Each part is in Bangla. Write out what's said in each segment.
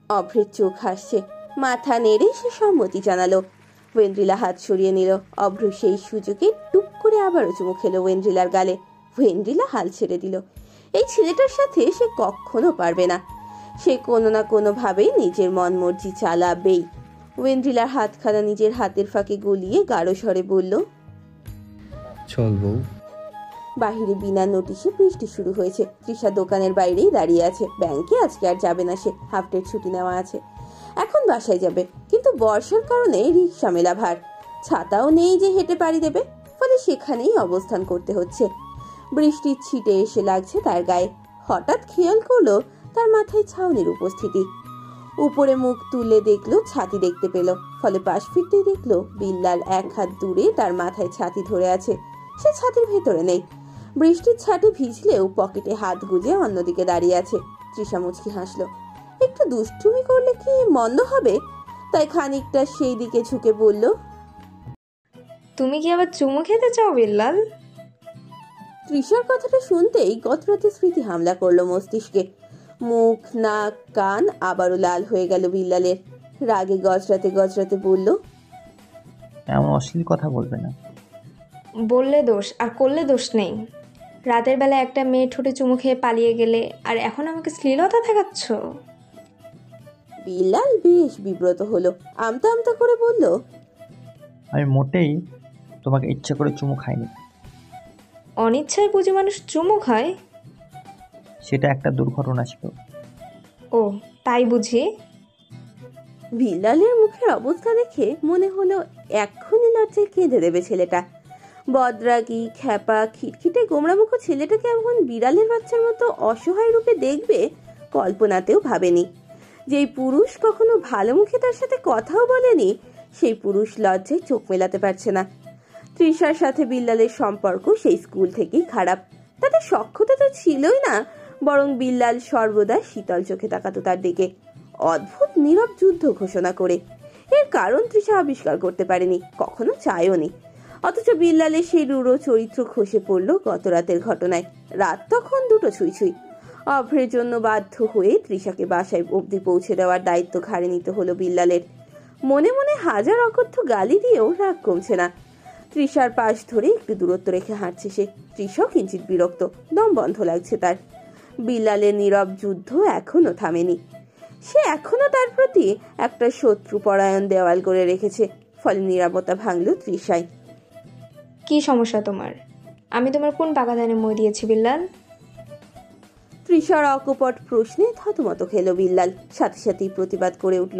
অভ্রের চোখ হাসছে, মাথা নেড়ে সে সম্মতি জানালো। ওয়েন্দ্রিলা হাত সরিয়ে নিল। অভ্র সেই সুযোগে টুক করে আবারও চুমু খেলো ওয়েন্দ্রিলার গালে। ওয়েন্দ্রিলা হাল ছেড়ে দিল। এই ছেলেটার সাথে সে কখনো পারবে না। সে কোনো না কোনো ভাবে নিজের মন মর্জি চালাবেই। ওয়েন্দ্রিলার হাতখানা নিজের হাতের ফাঁকে গলিয়ে গাঢ় স্বরে বলল, চল বউ। বাহিরে বিনা নোটিশে বৃষ্টি শুরু হয়েছে। তৃষা দোকানের বাইরেই দাঁড়িয়ে আছে। ব্যাংকে আজকে আর যাবে না সে, হাফ ডে ছুটি নেওয়া আছে। এখন বাসায় যাবে, কিন্তু বর্ষার কারণে রিক্সা মেলা ভার, ছাতাও নেই যে হেঁটে পাড়ি দেবে, ফলে সেখানেই অবস্থান করতে হচ্ছে। বৃষ্টির ছিটে এসে লাগছে তার গায়ে। হঠাৎ খেয়াল করলো তার মাথায় ছাউনির উপস্থিতি। উপরে মুখ তুলে দেখলো ছাতি দেখতে পেল, ফলে পাশ ফিরতেই দেখলো বিল্লাল এক হাত দূরে তার মাথায় ছাতি ধরে আছে। সে ছাতির ভেতরে নেই। বৃষ্টির ছাটে ভিজলেও পকেটে হাত গুজে অন্যদিকে দাঁড়িয়ে আছে। তৃষা মুচকি হাসলো। একটু দুষ্টুমি করলে কি মন্দ হবে? তাই খানিকটা সেই দিকে ঝুঁকে বলল, তুমি কি আবার চুমু খেতে চাও বিল্লাল? তৃষার কথাটা শুনতেই গতরাতে স্মৃতি হামলা করলো মস্তিষ্কে। মুখ, নাক, কান আবারও লাল হয়ে গেল বিল্লালের। রাগে গজরাতে গজরাতে বলল, এমন অশ্লীল কথা বলবে না। বললে দোষ আর করলে দোষ নেই। রাতের বেলা একটা মেয়ে ঠোঁটে চুমু খেয়ে পালিয়ে গেলে আর এখন আমাকে শ্লীলতা দেখাচ্ছ? বিল্লাল বেশ বিব্রত হলো। আমতা আমতা করে বলল, আমি মোটেই তোমাকে ইচ্ছে করে চুমু খাইনি। অনিচ্ছায় বুঝি মানুষ চুমু খায়? সেটা একটা দুর্ঘটনা ছিল। ও তাই বুঝি? বিল্লালের মুখের অবস্থা দেখে মনে হলো এক্ষুনি লজ্জায় কেঁদে দেবে ছেলেটা। বদরাগি, খ্যাপা, খিটখিটে গোমড়ামুখ ছেলেটাকে এমন বিড়ালের বাচ্চার মতো অসহায় রূপে দেখবে কল্পনাতেও ভাবেনি। যেই পুরুষ কখনো ভালো মুখে তার সাথে কথাও বলেনি, সেই পুরুষ লজ্জায় চোখ মেলাতে পারছে না। তৃষার সাথে বিল্লালের সম্পর্ক সেই স্কুল থেকেই খারাপ। তাতে সখ্যতা তো ছিলই না, বরং বিল্লাল সর্বদা শীতল চোখে তাকাতো তার দিকে, অদ্ভুত নীরব যুদ্ধ ঘোষণা করে। এর কারণ তৃষা আবিষ্কার করতে পারেনি, কখনো চায়ওনি। অথচ বিল্লালের সেই রূঢ় চরিত্র খসে পড়ল গত রাতের ঘটনায়। রাত তখন 2টো ছুঁই ছুঁই। অভ্রের জন্য বাধ্য হয়ে তৃষাকে বাসায় অবধি পৌঁছে দেওয়ার দায়িত্ব ঘাড়ে নিতে হলো বিল্লালের। মনে মনে হাজার অকথ্য গালি দিয়েও রাগ কমছে না। তৃষার পাশ ধরে একটু দূরত্ব রেখে হাঁটছে সে। তৃষাও কিঞ্চিত বিরক্ত, দম বন্ধ লাগছে তার। বিল্লালের নীরব যুদ্ধ এখনো থামেনি। সে এখনো তার প্রতি একটা শত্রুপরায়ণ দেওয়াল করে রেখেছে, ফলে নীরবতা ভাঙল তৃষায়। কি সমস্যা তোমার? আমি তোমার কোন বাগানে মই দিয়েছি বিল্লাল? তৃষার অকপট প্রশ্নে থতমত খেল বিল্লাল, সাথে সাথেই প্রতিবাদ করে উঠল,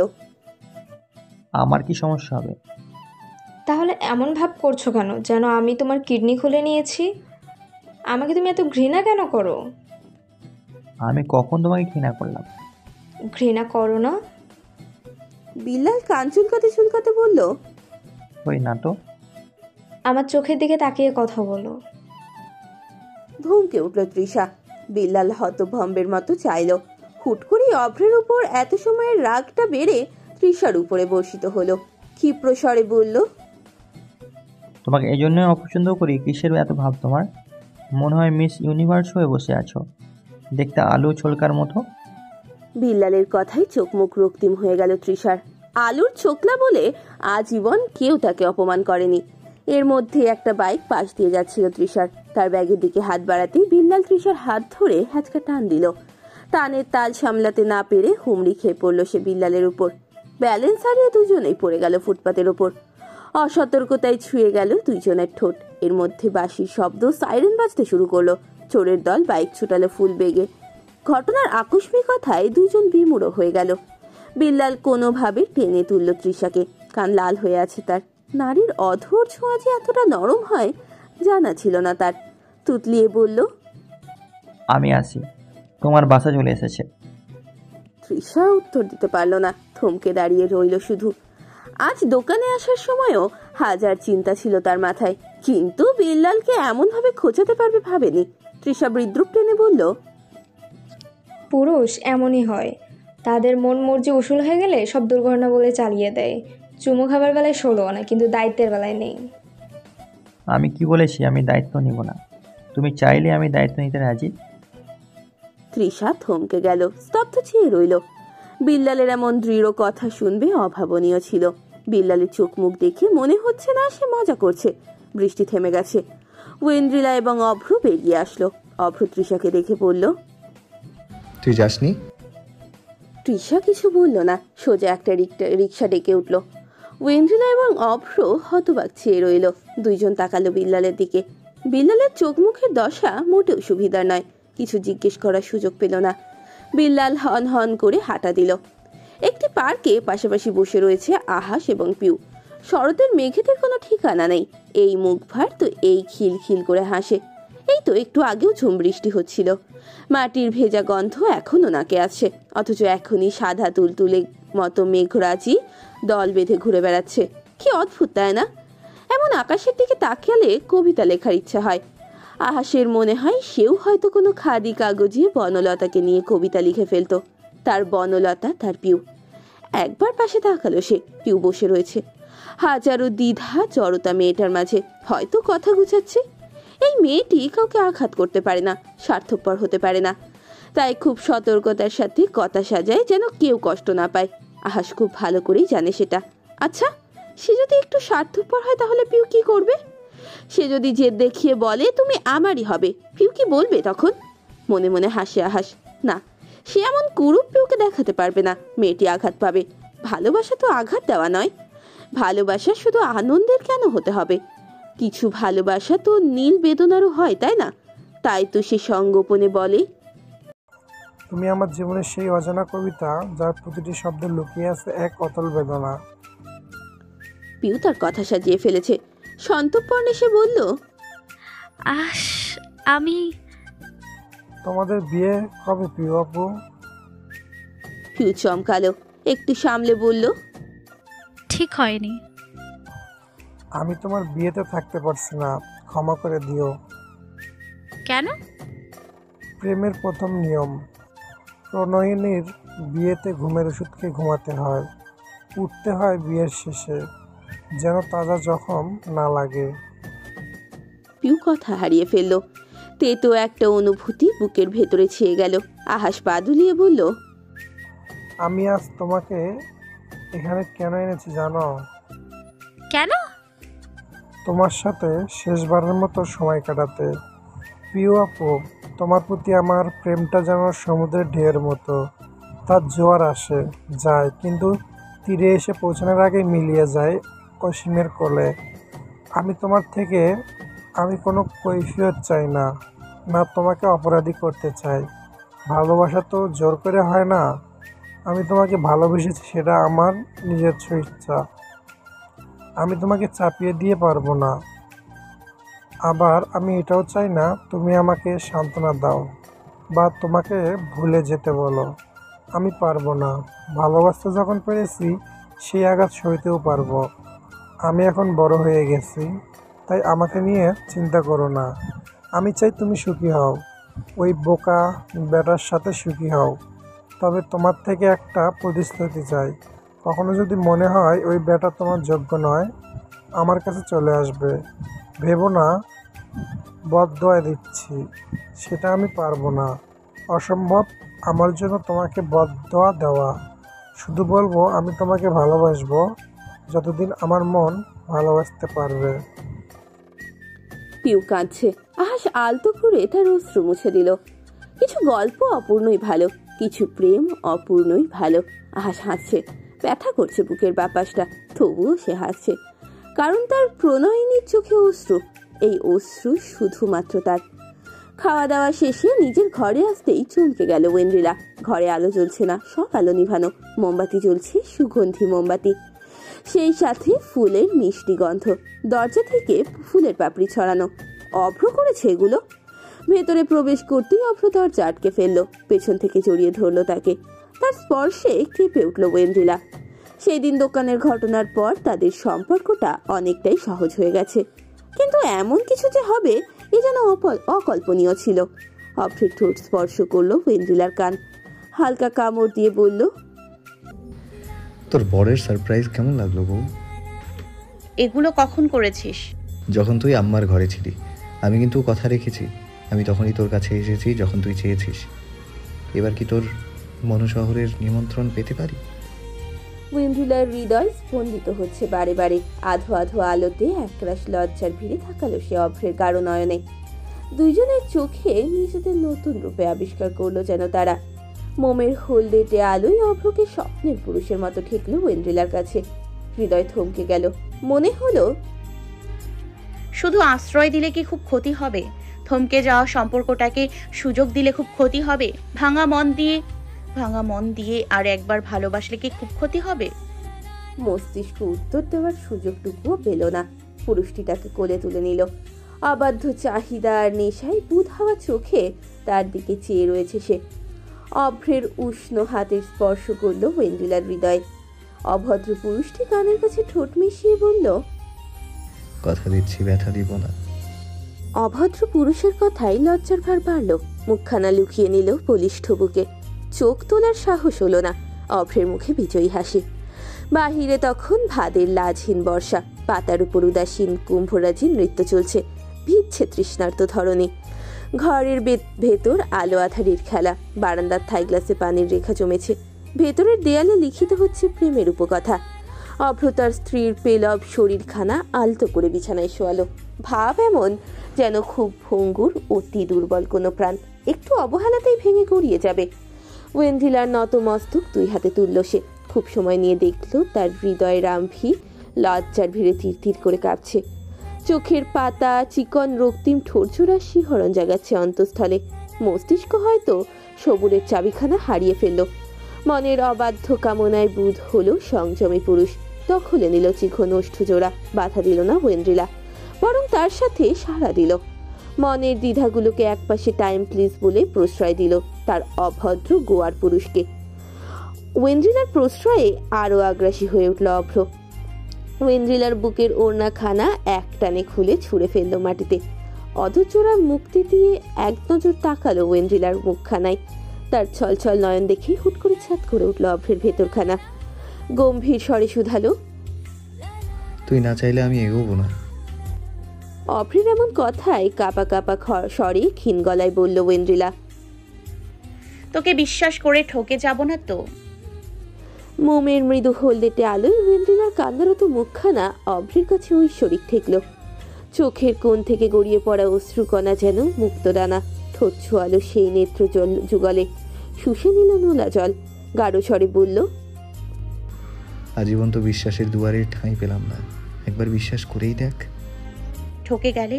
আমার কি সমস্যা হবে? তাহলে এমন ভাব করছো কেন যেন আমি তোমার কিডনি খুলে নিয়েছি? আমাকে তুমি এত ঘৃণা কেন করো? আমি কখন তোমাকে ঘৃণা করলাম? ঘৃণা করো না? বিল্লাল কান চুলকাতে চুলকাতে বলল, ওই না তো। আমার চোখের দিকে তাকিয়ে কথা বলো। ধমকে উঠল তৃষা। বিল্লাল হতভম্বের মতো চাইল। হুট করে অভ্রের উপর এত সময়ের রাগটা বেড়ে তৃষার উপরে বর্ষিত হলো। ক্ষিপ্র স্বরে বলল, তোমাকে এই জন্যই অপছন্দ করি? কিসের এত ভাব তোমার? মনে হয় মিস ইউনিভার্স হয়ে বসে আছো, দেখতে আলু ছোলকার মতো। বিল্লালের কথায় চোখ মুখ রক্তিম হয়ে গেল তৃষার। আলুর ছোকলা বলে আজীবন কেউ তাকে অপমান করেনি। এর মধ্যে একটা বাইক পাশ দিয়ে যাচ্ছিল তৃষার। তার ব্যাগের দিকে হাত বাড়াতেই বিল্লাল তৃষার হাত ধরে হ্যাচকা টান দিল। টানের তাল সামলাতে না পেরে হুমড়ি খেয়ে পড়ল সে বিল্লালের উপর। ব্যালেন্স হারিয়ে দুজনেই পড়ে গেল ফুটপাতের ওপর। অসতর্কতায় ছুঁয়ে গেল দুইজনের ঠোঁট। এর মধ্যে বাঁশির শব্দ, সাইরেন বাজতে শুরু করলো। চোরের দল বাইক ছুটালো ফুল বেগে। ঘটনার আকস্মিকতায় দুইজন বিমূঢ় হয়ে গেল। বিল্লাল কোনোভাবে টেনে তুলল তৃষাকে। কান লাল হয়ে আছে তার। নারীর অধর ছোঁয়া যে এতটা নরম হয় জানা ছিল না তার। তুতলিয়ে বলল, আমি আসি, তোমার বাসা চলে এসেছে। তৃষা উত্তর দিতে পারল না, থমকে দাঁড়িয়ে রইল শুধু। আজ দোকানে আসার সময়ও হাজার চিন্তা ছিল তার মাথায়, কিন্তু বিল্লালকে এমন ভাবে খোঁচাতে পারবে ভাবেনি। তৃষা বিদ্রুপ টেনে বলল, পুরুষ এমনই হয়, তাদের মন মর্জি উসুল হয়ে গেলে সব দুর্ঘটনা বলে চালিয়ে দেয়। চুমু খাবার বেলায় 16 আনা, কিন্তু দায়িত্বের বেলায় নেই। আমি কি বলেছি আমি দায়িত্ব নিব না? তুমি চাইলে আমি দায়িত্ব নিতে রাজি। তৃষা থমকে গেল, স্তব্ধ চেয়ে রইল। বিল্লালের এমন দৃঢ় কথা শুনবে অভাবনীয় ছিল। বিল্লালের চোখ মুখ দেখে মনে হচ্ছে না সে মজা করছে। বৃষ্টি থেমে গেছে। ওয়েন্দ্রিলা এবং অভ্র বেরিয়ে আসলো। অভ্র তৃষাকে দেখে বলল, তুই যাসনি? তৃষা কিছু বলল না, সোজা একটা রিক্সা ডেকে উঠল। ওয়েন্দ্রিলা এবং অভ্র হতবাক চেয়ে রইল। দুইজন তাকালো বিল্লালের দিকে। বিল্লালের চোখ মুখের দশা মোটেও সুবিধার নয়। কিছু জিজ্ঞেস করার সুযোগ পেল না। বিল্লাল হন হন করে হাঁটা দিল। একটি পার্কে পাশাপাশি বসে রয়েছে আহাস এবং পিউ। শরতের মেঘেদের কোনো ঠিকানা নেই। এই মুখ ভার তো এই খিলখিল করে হাসে। এই তো একটু আগেও ঝুম বৃষ্টি হচ্ছিল। মাটির ভেজা গন্ধ এখনো নাকে আছে, অথচ এখনই সাদা তুলতুলে মতো মেঘরাজি দল বেঁধে ঘুরে বেড়াচ্ছে। কি অদ্ভুত, তাই না? এমন আকাশের দিকে তাকিয়ালে কবিতা লেখার ইচ্ছা হয়। আহাসের মনে হয় সেও হয়তো কোনো খাদি কাগজে বনলতাকে নিয়ে কবিতা লিখে ফেলতো। তার বনলতা, তার পিউ। একবার পাশে তাকালো সে। পিউ বসে রয়েছে হাজারো দ্বিধা জড়তা মেয়েটার মাঝে, হয়তো কথা গুছাচ্ছে। এই মেয়েটি কাউকে আঘাত করতে পারে না, স্বার্থপর হতে পারে না, তাই খুব সতর্কতার সাথে কথা সাজায় যেন কেউ কষ্ট না পায়। আহাস খুব ভালো করেই জানে সেটা। আচ্ছা, সে যদি একটু স্বার্থপর হয় তাহলে পিউ কি করবে? সে যদি জেদ দেখিয়ে বলে তুমি আমারই হবে, পিউ কি বলবে তখন? মনে মনে হাসে আহাস। না, সে এমন কুরূপ পিউকে দেখাতে পারবে না। মেয়েটি আঘাত পাবে। ভালোবাসা তো আঘাত দেওয়া নয়। ভালোবাসা শুধু আনন্দের কেন হতে হবে? কিছু ভালোবাসা তো নীল বেদনারও হয়, তাই না? তাই তো সে সংগোপনে বলে, তুমি আমার জীবনের সেই অজানা কবিতা, যার প্রতিটি শব্দে লুকিয়ে আছে এক অতল বেদনা। পিউ তার কথা সাজিয়ে ফেলেছে। সন্তর্পণে সে বলল, আমি তোমাদের বিয়ে কবে প্রিয় আপু? পিউ চমকালো, একটু সামলে বলল, ঠিক হয়নি। আমি তোমার বিয়েতে থাকতে পারছি না, ক্ষমা করে দিও। কেন? প্রেমের প্রথম নিয়ম, প্রণয়িনীর বিয়েতে ঘুমের ওষুধ খেয়ে ঘুমাতে হয়। উঠতে হয় বিয়ের শেষে, যেন তাজা জখম না লাগে। পিউ কথা হারিয়ে ফেলল। তেতো একটা অনুভূতি বুকের ভেতরে ছেয়ে গেল। আহাস পা দুলিয়ে বলল, আমি আজ তোমাকে এখানে কেন এনেছি জানো? কেন? তোমার সাথে শেষবারের মতো সময় কাটাতে। প্রিয় আপু, তোমার প্রতি আমার প্রেমটা যেন সমুদ্রের ঢেউয়ের মতো। তার জোয়ার আসে যায়, কিন্তু তীরে এসে পৌঁছানোর আগে মিলিয়ে যায় অসীমের কোলে। আমি তোমার থেকে আমি কোনো কৈফিয়ত চাই না, না তোমাকে অপরাধী করতে চাই। ভালোবাসা তো জোর করে হয় না। আমি তোমাকে ভালোবেসেছি, সেটা আমার নিজের ইচ্ছা। আমি তোমাকে চাপিয়ে দিয়ে পারবো না। আবার আমি এটাও চাই না তুমি আমাকে সান্ত্বনা দাও বা তোমাকে ভুলে যেতে বলো। আমি পারবো না। ভালোবাসতে যখন পেরেছি, সেই আঘাত সইতেও পারবো। আমি এখন বড় হয়ে গেছি, তাই আমাকে নিয়ে চিন্তা করো না। আমি চাই তুমি সুখী হও, ওই বোকা বেটার সাথে সুখী হও। তবে তোমার থেকে একটা প্রতিশ্রুতি চাই, কখনো যদি মনে হয় ওই বেটা তোমার যোগ্য নয়, আমার কাছে চলে আসবে। ভেবো না বদদোয়া দিচ্ছি, সেটা আমি পারবো না। অসম্ভব আমার জন্য তোমাকে বদদোয়া দেওয়া। শুধু বলবো আমি তোমাকে ভালোবাসবো যতদিন আমার মন ভালোবাসতে পারবে। পিউ কাঁদছে। আহাস আলতো করে তার অশ্রু মুছে দিল। কিছু গল্প অপূর্ণই ভালো, কিছু প্রেম অপূর্ণই ভালো। আহাস হাসছে। ব্যথা করছে বুকের বাপাসটা, তবুও সে হাসছে, কারণ তার প্রণয়িনীর চোখে অশ্রু। এই অশ্রু শুধুমাত্র তার। খাওয়া দাওয়া শেষে নিজের ঘরে আসতেই চমকে গেল ওয়েন্দ্রিলা। ঘরে আলো জ্বলছে না, সব আলো নিভানো। মোমবাতি জ্বলছে, সুগন্ধি মোমবাতি, সেই সাথে ফুলের মিষ্টি গন্ধ। দরজা থেকে ফুলের পাপড়ি ছড়ানো। অভ্র করেছে এগুলো। ভেতরে প্রবেশ করতেই অভ্র দরজা আটকে ফেললো। পেছন থেকে জড়িয়ে ধরলো তাকে। তার স্পর্শে কেঁপে উঠল ওয়েন্দ্রিলা। সেই দিন দোকানের ঘটনার পর তাদের সম্পর্কটা অনেকটাই সহজ হয়ে গেছে, কিন্তু এমন কিছু যে হবে এ যেন অকল্পনীয় ছিল। অভ্রের ঠোঁট স্পর্শ করলো ওয়েন্দ্রিলার কান। হালকা কামড় দিয়ে বলল, তোর বরের সারপ্রাইজ কেমন লাগলো বউ? এগুলো কখন করেছিস? যখন তুই আম্মার ঘরে ছিলি। আমি কিন্তু কথা রেখেছি। আমি তখনই তোর কাছে এসেছি যখন তুই চেয়েছিস। এবার কি তোর মনশহরের নিমন্ত্রণ পেতে পারি? ওয়েন্ড্রিলার হৃদয় স্পন্দিত হচ্ছে বারে বারে। আধো আধো আলোতে একরাশ লজ্জার ভিড়ে থাকালো সে অভ্রের গাঢ় নয়নে। দুইজনের চোখে নিজেদের নতুন রূপে আবিষ্কার করলো যেন তারা। মোমের হলদেটে আলোয় অভ্রকে স্বপ্নের পুরুষের মতো ঠেকলো ওয়েন্ড্রিলার কাছে। হৃদয় থমকে গেল। মনে হলো শুধু আশ্রয় দিলে কি খুব ক্ষতি হবে? থমকে যাওয়া সম্পর্কটাকে সুযোগ দিলে খুব ক্ষতি হবে? ভাঙা মন দিয়ে আর একবার ভালোবাসলে কি খুব ক্ষতি হবে? মস্তিষ্ক উত্তর দেওয়ার সুযোগটুকুও পেল না। পুরুষটি তাকে কোলে তুলে নিল। অবাধ্য চাহিদা আর নেশায় বুধ হওয়া চোখে তার দিকে চেয়ে রয়েছে সে। অভ্রের উষ্ণ হাতের স্পর্শ করলো ওয়েন্ড্রিলার হৃদয়। অভদ্র পুরুষটি কানের কাছে ঠোঁট মিশিয়ে বলল, কথা দিচ্ছি ব্যথা দিব না। অভদ্র পুরুষের কথাই লজ্জার ভার বাড়ল। মুখখানা লুকিয়ে নিল বলিষ্ঠ বুকে। চোখ তোলার সাহস হলো না। অভ্রের মুখে বিজয়ী হাসি। বাহিরে তখন ভাদের লাজহীন বর্ষা। পাতার উপর উদাসীন কুম্ভরাজি নৃত্য চলছে। ভিজছে তৃষ্ণার্ত ধরনী। ঘরের ভেতর আলো আধারির খেলা। বারান্দার থাই গ্লাসে পানির রেখা জমেছে। ভেতরের দেয়ালে লিখিত হচ্ছে প্রেমের উপকথা। অভ্র তার স্ত্রীর পেলব শরীরখানা আলতো করে বিছানায় শোয়ালো। ভাব এমন যেন খুব ভঙ্গুর, অতি দুর্বল কোনো প্রাণ একটু অবহেলাতেই ভেঙে গড়িয়ে যাবে। ওয়েন্ড্রিলার নত মস্তক দুই হাতে তুলল সে। খুব সময় নিয়ে দেখল তার হৃদয় রামভি লজ্জার ভিড়ে তীর তীর করে কাঁপছে। চোখের পাতা চিকন রক্তিম ঠোরঝোড়া শিহরণ জাগাচ্ছে অন্তঃস্থলে। মস্তিষ্ক হয়তো সবুরের চাবিখানা হারিয়ে ফেলল। মনের অবাধ্য কামনায় বুধ হলো সংযমী পুরুষ। দখলে নিল চিকন ওষ্ঠজোড়া। বাধা দিল না ওয়েন্ড্রিলা, বরং তার সাথে সাড়া দিল। মনের দ্বিধাগুলোকে একপাশে টাইম প্লিজ বলে প্রশ্রয় দিল তার অভদ্র গোয়ার পুরুষকে। ওয়েন্ড্রিলার প্রশ্রয়ে আরো আগ্রাসী হয়ে উঠল অভ্র। ওয়েন্ড্রিলার বুকের ওড়নাখানা এক টানে খুলে ছুঁড়ে ফেললো মাটিতে। অধচোরা মুক্তি দিয়ে এক নজর তাকালো ওয়েন্ড্রিলার মুখখানায়। তার ছলছল নয়ন দেখে হুট করে ছাদ করে উঠল অভ্রের ভেতরখানা। গম্ভীর স্বরে শুধালো, তুই না চাইলে আমি এগোবো না। অভ্রের এমন কথায় কাপা কাপা স্বরে ক্ষীণ গলায় বলল ওয়েন্ড্রিলা, তোকে বিশ্বাস করে ঠকে যাব না তো। মোমের মৃদু হলদেটে আলোয় ওয়েন্ড্রিলার কান্নারত মুখখানা অভ্রের কাছে ঐশ্বরিক ঠেকল। চোখের কোণ থেকে গড়িয়ে পড়া অশ্রুকণা যেন মুক্তদানা। ঠোঁট ছোয়ালো সেই নেত্র জল যুগলে। শুষে নিল নোলা জল। গাঢ় স্বরে বলল, আজীবন তো বিশ্বাসের দুয়ারে ঠাঁই পেলাম না, একবার বিশ্বাস করেই দেখ। ঠকে গেলে?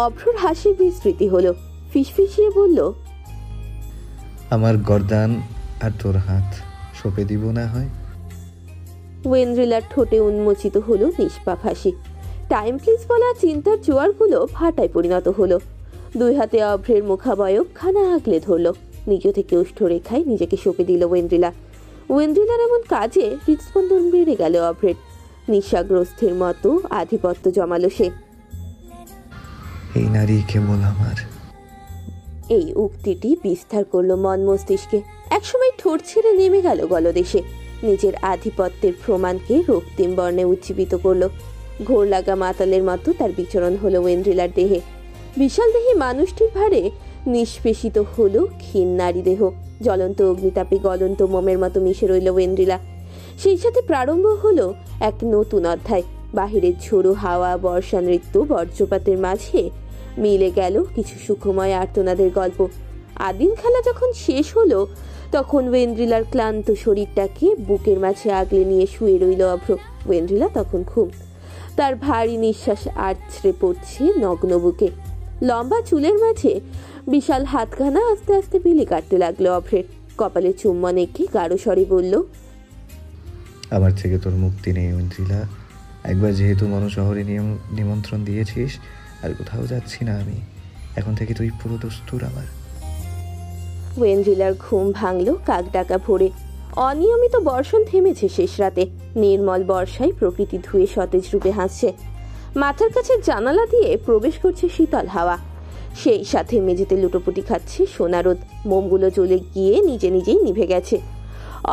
অভ্রর হাসি বিস্মৃতি হলো। ফিসফিসিয়ে বলল, আমার গর্দান আর তোর হাত সঁপে দিব না হয়। ওয়েন্ড্রিলার ঠোঁটে উন্মোচিত হলো নিষ্পাপ হাসি। টাইম প্লিজ বলা চিন্তার জোয়ারগুলো ভাটায় পরিণত হলো। দুই হাতে অভ্রের মুখাবয়ব খানা আগলে ধরল। নিজ থেকে ওষ্ঠ রেখায় নিজেকে সঁপে দিল ওয়েন্ড্রিলা। ওয়েন্ড্রিলার এমন কাজে হৃদস্পন্দন বেড়ে গেল অভ্রের। নিঃসাগ্রস্থের মতো আধিপত্য জমালো সে। এই নারী কেবল আমার। এই উক্তিটি বিস্তার করলো মন মস্তিষ্কে। একসময় ঠোঁট ছেড়ে নেমে গেল গলদেশে। নিজের আধিপত্যের প্রমাণকে রক্তিম বর্ণে উজ্জীবিত করলো। ঘোর লাগা মাতালের মতো তার বিচরণ হলো ওয়েন্ড্রিলার দেহে। বিশাল দেহে মানুষটির ভারে নিষ্পেষিত হলো ক্ষীণ নারী দেহ। জ্বলন্ত অগ্নিতাপে গলন্ত মোমের মতো মিশে রইল ওয়েন্ড্রিলা। সেই সাথে প্রারম্ভ হলো এক নতুন অধ্যায়। বাহিরের ঝোড়ো হাওয়া, বর্ষা নৃত্য, বজ্রপাতের মাঝে মিলে গেল কিছু সুখময় আর্তনাদের গল্প। আদিম খেলা যখন শেষ হলো তখন ওয়েন্ড্রিলার ক্লান্ত শরীরটাকে বুকের মাঝে আগলে নিয়ে শুয়ে রইল অভ্র। ওয়েন্ড্রিলা তখন ঘুম। তার ভারী নিঃশ্বাস আছড়ে পড়ছে নগ্ন বুকে। লম্বা চুলের মাঝে বিশাল হাতখানা আস্তে আস্তে বিলি কাটতে লাগলো অভ্রের। কপালে চুম্বন এঁকে গাঢ় স্বরে বলল, আমার থেকে তোর মুক্তি নেই ঐন্দ্রিলা। একবার যেহেতু মনশহরে নিমন্ত্রণ দিয়েছিস, আর কোথাও যাচ্ছি না আমি। এখন থেকে তুই পুরো দস্তুর আমার। ওয়েন্ড্রিলার ঘুম ভাঙল কাক ডাকা ভোরে। অনিয়মিত বর্ষণ থেমেছে শেষ রাতে। নির্মল বর্ষায় প্রকৃতি ধুয়ে সতেজ রূপে হাসছে। মাথার কাছে জানালা দিয়ে প্রবেশ করছে শীতল হাওয়া। সেই সাথে মেঝেতে লুটোপুটি খাচ্ছে সোনারোদ। মোমগুলো জ্বলে গিয়ে নিজে নিজেই নিভে গেছে।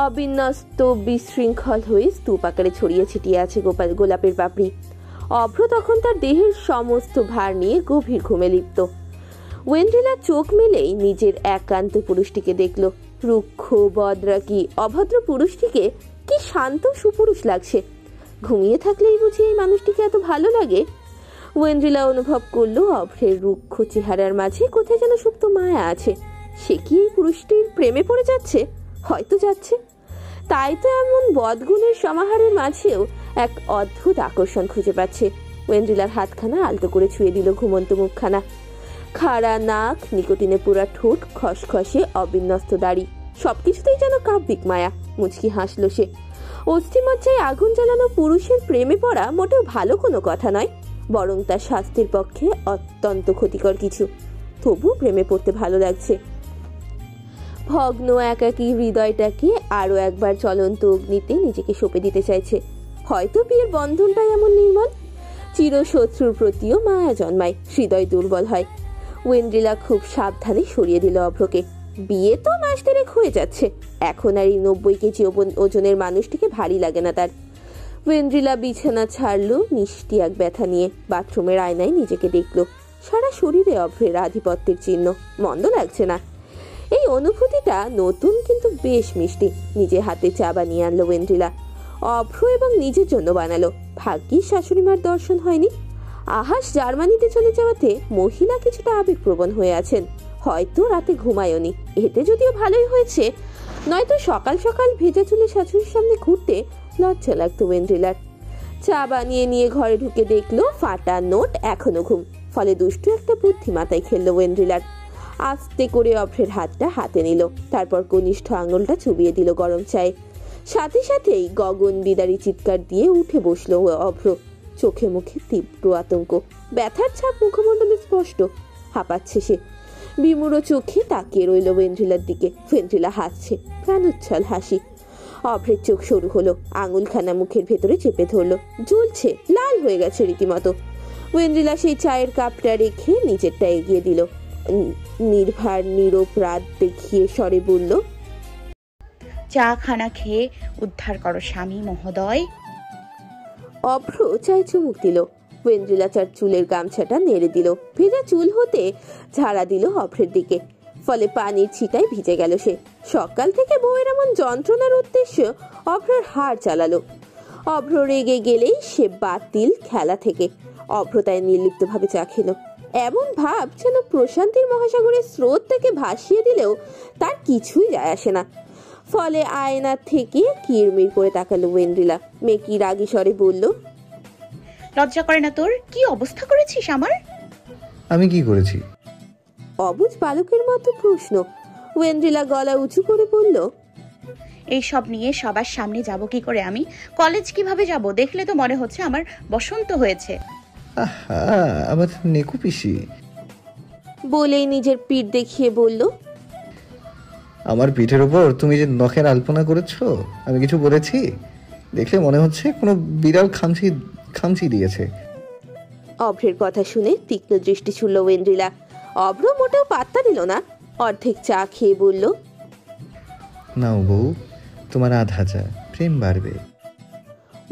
অবিন্যস্ত বিশৃঙ্খল হয়ে স্তূপ আকারে ছড়িয়ে ছিটিয়ে আছে গোলাপের পাপড়ি। অভ্র তখন তার দেহের সমস্ত ভার নিয়ে গভীর ঘুমে লিপ্ত। ওয়েন্ড্রিলা চোখ মেলেই নিজের একান্ত পুরুষটিকে দেখল। রুক্ষ বদরাকি অভদ্র পুরুষটিকে কি শান্ত সুপুরুষ লাগছে। ঘুমিয়ে থাকলেই বুঝি এই মানুষটিকে এত ভালো লাগে। ওয়েন্ড্রিলা অনুভব করলো অভ্রের রুক্ষ চেহারার মাঝে কোথায় যেন সুপ্ত মায়া আছে। সে কি এই পুরুষটির প্রেমে পড়ে যাচ্ছে? হয়তো যাচ্ছে। তাই তো এমন বদগুণের সমাহারের মাঝেও এক অদ্ভুত আকর্ষণ খুঁজে পাচ্ছে। ওয়েন্ড্রিলার হাতখানা আলতো করে ছুঁয়ে দিল ঘুমন্ত মুখখানা। খাড়া নাক, নিকোটিনে পুরা ঠোঁট, খসখসে অবিন্যস্ত দাড়ি, সবকিছুতেই যেন কাব্যিক মায়া। মুচকি হাসল সে। অস্থিমজ্জায় আগুন জ্বালানো পুরুষের প্রেমে পড়া মোটেও ভালো কোনো কথা নয়, বরং তার স্বাস্থ্যের পক্ষে অত্যন্ত ক্ষতিকর কিছু। তবু প্রেমে পড়তে ভালো লাগছে। ভগ্ন একাকী হৃদয়টাকে আরো একবার চলন্ত অগ্নিতে নিজেকে সঁপে দিতে চাইছে। হয়তো বিয়ের বন্ধনটাই এমন নির্মল। চিরশত্রুর প্রতিও মায়া জন্মায়, হৃদয় দুর্বল হয়। ওয়েন্ড্রিলা খুব সাবধানে সরিয়ে দিল অভ্রকে। বিয়ে তো মাস দেড়েক হয়ে যাচ্ছে, এখন আর এই 90 কেজি ওজনের মানুষটিকে ভারী লাগে না তার। ওয়েন্ড্রিলা বিছানা ছাড়লো মিষ্টি এক ব্যথা নিয়ে। বাথরুমের আয়নায় নিজেকে দেখলো। সারা শরীরে অভ্রের আধিপত্যের চিহ্ন। মন্দ লাগছে না। এই অনুভূতিটা নতুন কিন্তু বেশ মিষ্টি। নিজে হাতে চা বানিয়ে আনলো ওয়েন্ড্রিলা। অভ্র এবং নিজের জন্য বানালো। ভাগ্যিস শাশুড়িমার দর্শন হয়নি। আহাস জার্মানিতে চলে যাওয়াতে মহিলা কিছুটা আবেগপ্রবণ হয়ে আছেন। হয়তো রাতে ঘুমায়নি, এতে যদিও ভালোই হয়েছে। নয়তো সকাল সকাল ভেজা চুলে শাশুড়ির সামনে ঘুরতে লজ্জা লাগতো ওয়েন্ড্রিলার। চা বানিয়ে নিয়ে ঘরে ঢুকে দেখলো ফাটা নোট, এখনো ঘুম। ফলে দুষ্টু একটা বুদ্ধি মাথায় খেললো ওয়েন্ড্রিলার। আস্তে করে অভ্রের হাতটা হাতে নিল, তারপর কনিষ্ঠ আঙুলটা চুবিয়ে দিল গরম চায়ে। সাথে সাথেই গগন বিদারী চিৎকার দিয়ে উঠে বসলো অভ্র। চোখে মুখে তীব্র আতঙ্ক, ব্যথার ছাপ মুখমণ্ডলে স্পষ্ট। হাঁপাচ্ছে সে। বিমূঢ় চোখে তাকিয়ে রইল ওয়েন্ড্রিলার দিকে। ওয়েন্ড্রিলা হাসছে, প্রাণোচ্ছল হাসি। অভ্রের চোখ সরু হলো, আঙুলখানা মুখের ভেতরে চেপে ধরলো। জ্বলছে, লাল হয়ে গেছে রীতিমতো। ওয়েন্ড্রিলা সেই চায়ের কাপটা রেখে নিজেরটা এগিয়ে দিল। নির্ভার নীরব রাত দেখিয়ে স্বরে বলল, চা খানা খেয়ে উদ্ধার করো স্বামী মহোদয়। অভ্র চায়ে চুমুক দিল। ওয়েন্ড্রিলা চার চুলের গামছাটা নেড়ে দিল। ভেজা চুল হতে ঝাড়া দিল অভ্রের দিকে। ফলে পানির ছিটায় ভিজে গেল সে। সকাল থেকে বউয়ের এমন যন্ত্রণার উদ্দেশ্য অভ্রের হাড় চালালো। অভ্র রেগে গেলেই সে বাতিল খেলা থেকে। অভ্র তাই নির্লিপ্তভাবে চা খেলো। এমন ভাব যেন প্রশান্তির মহাসাগরের স্রোত থেকে ভাসিয়ে দিলেও তার কিছুই যায় আসে না। ফলে আয়না থেকে কিরমির করে তাকালো ওয়েন্ড্রিলা। মেকি রাগী স্বরে বলল, লজ্জা করে না তোর? কি অবস্থা করেছিস আমার? আমি কি করেছি? অবুঝ বালকের মতো প্রশ্ন। ওয়েন্ড্রিলা গলা উঁচু করে বলল, এই সব নিয়ে সবার সামনে যাব কি করে আমি? কলেজ কিভাবে যাব? দেখলে তো মনে হচ্ছে আমার বসন্ত হয়েছে। আহা, আমার নেকু পিসি। বলেই নিজের পিঠ দেখিয়ে বলল, আমার পিঠের ওপর তুমি যে নখের আলপনা করেছো, আমি কিছু বলেছি? দেখলে মনে হচ্ছে কোনো বিড়াল খামচি দিয়েছে। অভ্রের কথা শুনে তীক্ষ্ণ দৃষ্টি ছুড়ল ওয়েন্ড্রিলা। অভ্র মোটেও পাত্তা দিল না। অর্ধেক চা খেয়ে বলল, নাও বউ, তোমার আধা চা, প্রেম বাড়বে।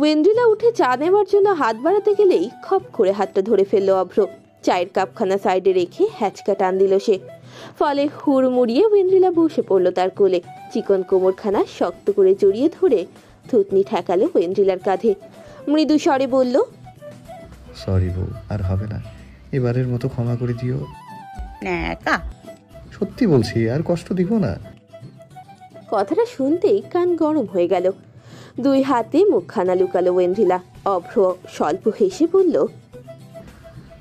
ওয়েন্ড্রিলা উঠে চা নেওয়ার জন্য হাত বাড়াতে গেলেই খপ করে হাতটা ধরে ফেললো অভ্র। চায়ের কাপখানা সাইডে রেখে হ্যাচকা টান দিল সে। ফলে হুড়মুড়িয়ে ওয়েন্ড্রিলা বসে পড়লো তার কোলে। চিকন কোমরখানা শক্ত করে জড়িয়ে ধরে থুতনি ঠেকালো ওয়েন্ড্রিলার কাঁধে। মৃদু স্বরে বলল, সরি বউ, আর হবে না, এবারের মতো ক্ষমা করে দিও। ন্যাকা। সত্যি বলছি, আর কষ্ট দিব না। কথাটা শুনতেই কান গরম হয়ে গেল। দুই হাতে মুখখানা লুকালো ওয়েন্ড্রিলা। অভ্র স্বল্প হেসে বলল,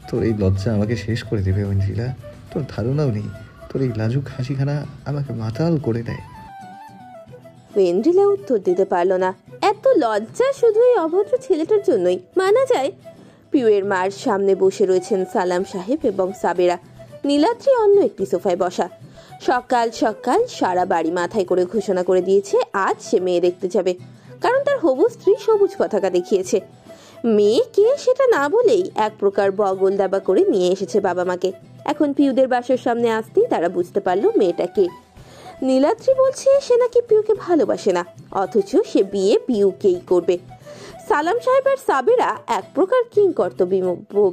তোর এই লজ্জা আমাকে শেষ করে দেবে ঐন্দ্রিলা। তোর ধারণাও নেই, তোর এই লাজুক হাসিখানা আমাকে মাতাল করে দেয়। ওয়েন্ড্রিলা উত্তর দিতে পারল না। এত লজ্জা শুধু এই অভদ্র ছেলেটার জন্যই। মানা যায়। পিউয়ের মার সামনে বসে রয়েছেন সালাম সাহেব এবং সাবেরা। নীলাদ্রি অন্য একটি সোফায় বসা। সকাল সকাল সারা বাড়ি মাথায় করে ঘোষণা করে দিয়েছে আজ সে মেয়ে দেখতে যাবে, কারণ তার হবু স্ত্রী সবুজ পতাকা দেখিয়েছে। মেয়েকে সেটা না বলেই এক প্রকার বগল দাবা করে নিয়ে এসেছে বাবা মাকে। এখন পিউদের বাসার সামনে আসতেই তারা বুঝতে পারলো মেয়েটা কে। নীলাদ্রি বলছে সে নাকি পিউকে ভালোবাসে না, অথচ সে বিয়ে পিউকেই করবে। সালাম সাহেব আর সাবেরা এক প্রকার কিংকর্তব্য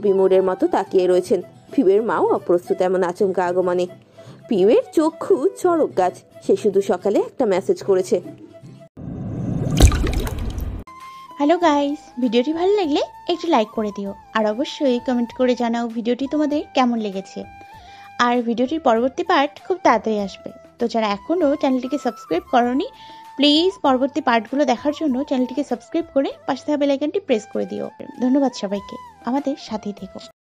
বিমূঢ়ের মতো তাকিয়ে রয়েছেন। পিউয়ের মাও অপ্রস্তুত এমন আচমকা আগমনে। পিউয়ের চক্ষু চড়ক গাছ, সে শুধু সকালে একটা মেসেজ করেছে। হ্যালো গাইস, ভিডিওটি ভালো লাগলে একটু লাইক করে দিও আর অবশ্যই কমেন্ট করে জানাও ভিডিওটি তোমাদের কেমন লেগেছে। আর ভিডিওটির পরবর্তী পার্ট খুব তাড়াতাড়ি আসবে, তো যারা এখনও চ্যানেলটিকে সাবস্ক্রাইব করোনি প্লিজ পরবর্তী পার্টগুলো দেখার জন্য চ্যানেলটিকে সাবস্ক্রাইব করে পাশে থাকা বেল আইকনটি প্রেস করে দিও। ধন্যবাদ সবাইকে, আমাদের সাথেই থেকো।